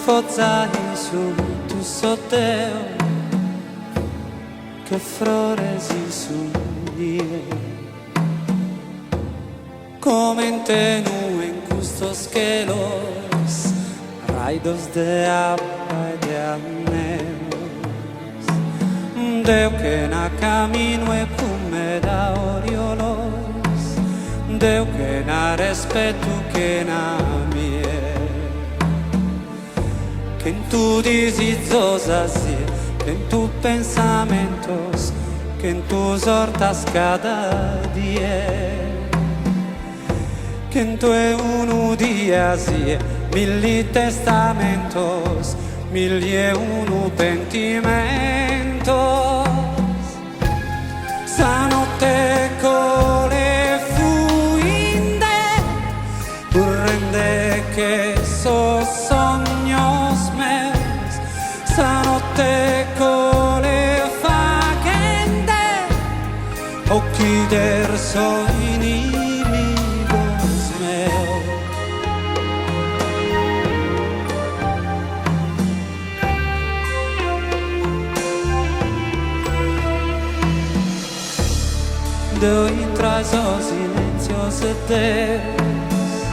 cozai su tu sotteo, que floresi su die, comente nu en custos que los raidos de agua y de aneos, deu que na camino e come da oriolos, deu que na respeto que na mie, que en tu disizosas que en tus pensamientos, que en tus hortas cada día, que en tu uno días y 1000 testamentos, 1001 pentimentos. Stanotte con le fuinde, rende che so sognos meus. Stanotte con le faghende, occhi der so inimigos meus. Deu intras o silencios eternos,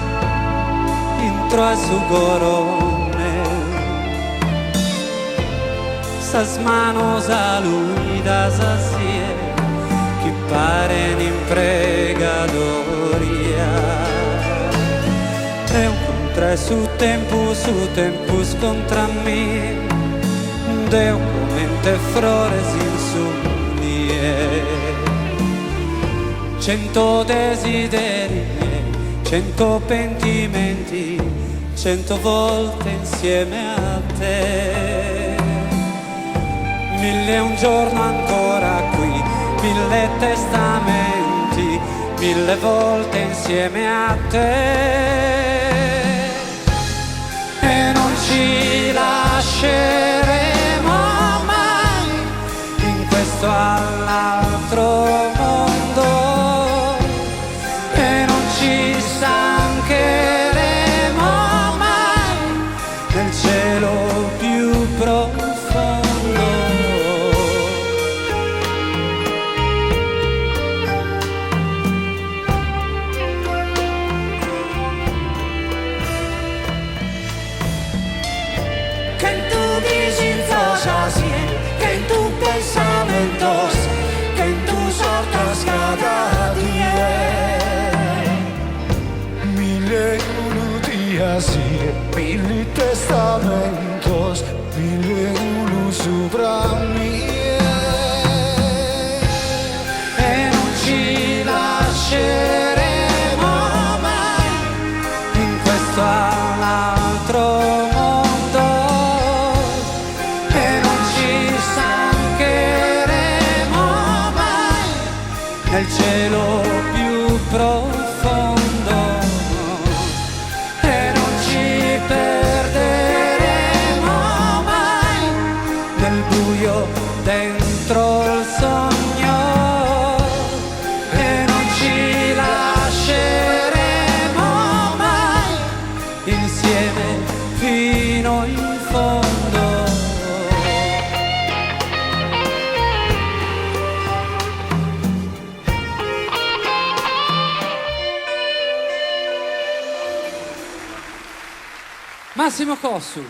intro a su corone, sas manos aluidas así, que paren in pregadoria. Eu contra su tempus contra mí, deu comente flores in su nie. 100 desideri, 100 pentimenti, 100 volte insieme a te. 1000 un giorno ancora qui, 1000 testamenti, 1000 volte insieme a te. E non ci lasceremo mai in questo all'altro mondo. Nel cielo più profondo, que en tu disizosas que en tus pensamientos, que en tus hortas cada día, 1001 días y 1000 testamentos, 1001 sopra mí. e non ci lasceremo mai in questo all'altro mondo, e non ci stancheremo mai nel cielo più profondo. Dentro il sogno, e non ci lasceremo mai insieme fino in fondo. Massimo Cossu.